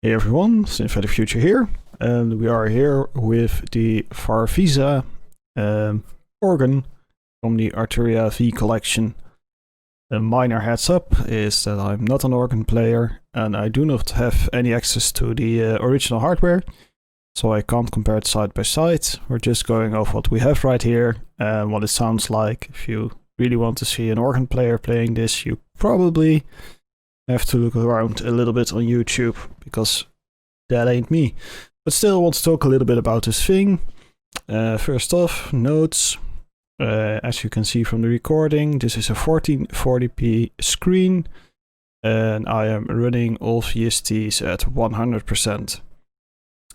Hey everyone, Synthetic Future here, and we are here with the Farfisa organ from the Arturia V-Collection. A minor heads up is that I'm not an organ player and I do not have any access to the original hardware, so I can't compare it side by side. We're just going off what we have right here and what it sounds like. If you really want to see an organ player playing this, you probably have to look around a little bit on YouTube, because that ain't me. But still, I want to talk a little bit about this thing. First off, notes. As you can see from the recording, this is a 1440p screen, and I am running all VSTs at 100%.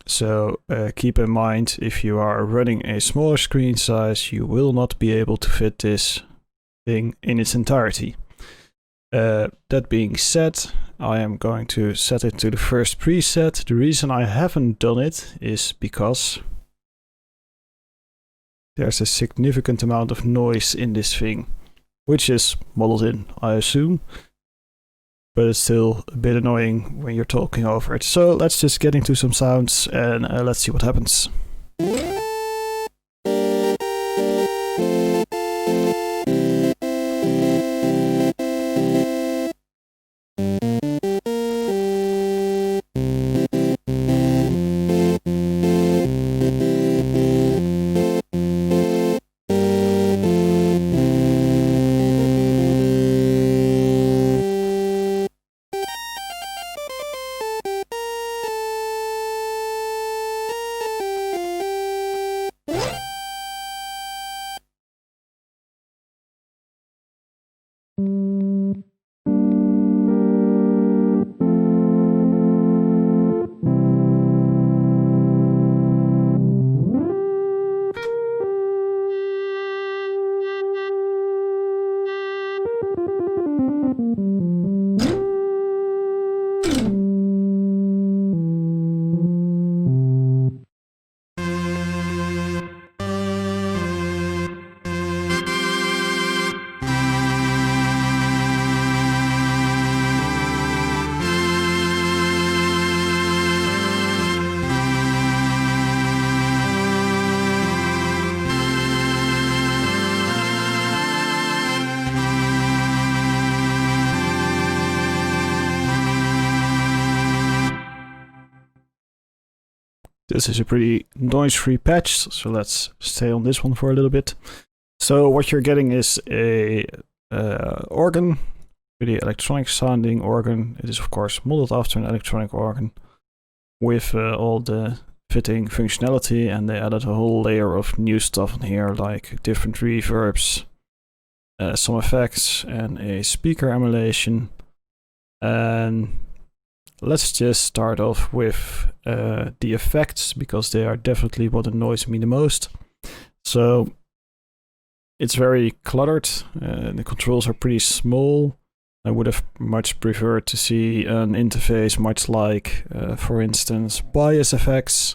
So keep in mind, if you are running a smaller screen size, you will not be able to fit this thing in its entirety. That being said, I am going to set it to the first preset. The reason I haven't done it is because there's a significant amount of noise in this thing, which is modeled in, I assume, but it's still a bit annoying when you're talking over it. So let's just get into some sounds and let's see what happens. This is a pretty noise-free patch, so let's stay on this one for a little bit. So what you're getting is a organ, pretty electronic sounding organ. It is of course modeled after an electronic organ with all the fitting functionality, and they added a whole layer of new stuff on here, like different reverbs, some effects, and a speaker emulation. And let's just start off with the effects, because they are definitely what annoys me the most. So it's very cluttered, the controls are pretty small. I would have much preferred to see an interface much like, for instance, Bias FX,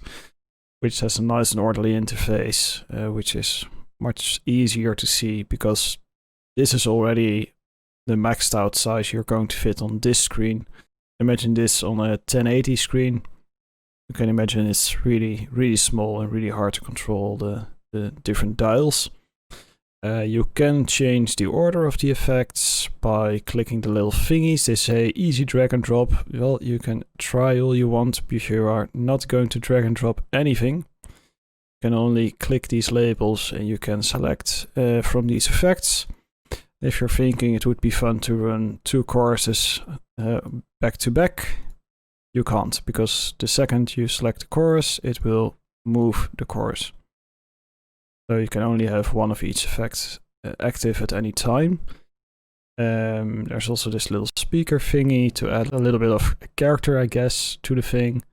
which has a nice and orderly interface, which is much easier to see, because this is already the maxed out size you're going to fit on this screen. Imagine this on a 1080 screen. You can imagine it's really, really small and really hard to control the different dials. You can change the order of the effects by clicking the little thingies. They say easy drag and drop. Well, you can try all you want, but you are not going to drag and drop anything. You can only click these labels and you can select from these effects. If you're thinking it would be fun to run two choruses back to back, you can't, because the second you select the chorus, it will move the chorus. So you can only have one of each effect active at any time. There's also this little speaker thingy to add a little bit of character, I guess, to the thing.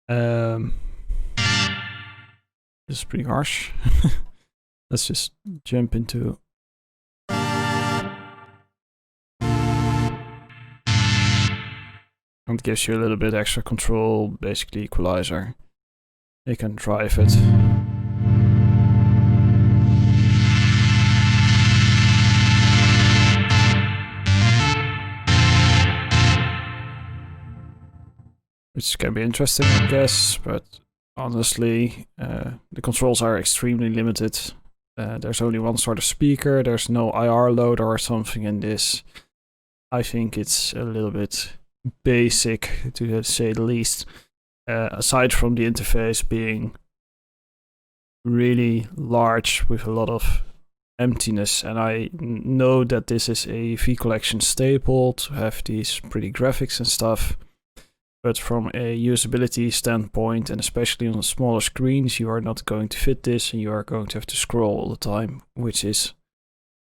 This is pretty harsh. Let's just jump into... And it gives you a little bit extra control, basically equalizer. You can drive it. which can be interesting, I guess, but honestly, the controls are extremely limited. There's only one sort of speaker, there's no IR loader or something in this. I think it's a little bit basic, to say the least, aside from the interface being really large with a lot of emptiness. And I know that this is a V-Collection staple to have these pretty graphics and stuff. But from a usability standpoint, and especially on smaller screens, you are not going to fit this and you are going to have to scroll all the time, which is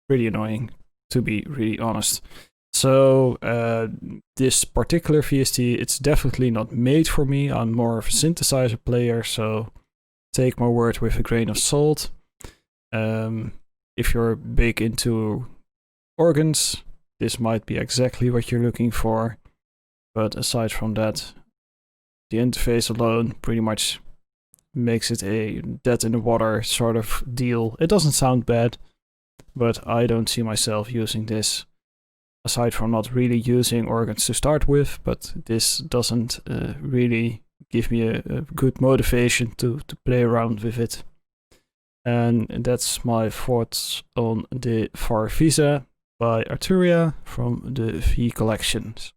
pretty annoying, to be really honest. So this particular VST, it's definitely not made for me. I'm more of a synthesizer player, so take my word with a grain of salt. If you're big into organs, this might be exactly what you're looking for. But aside from that, the interface alone pretty much makes it a dead in the water sort of deal. It doesn't sound bad, but I don't see myself using this, aside from not really using organs to start with, but this doesn't really give me a good motivation to play around with it. And that's my thoughts on the Farfisa by Arturia from the V-Collections.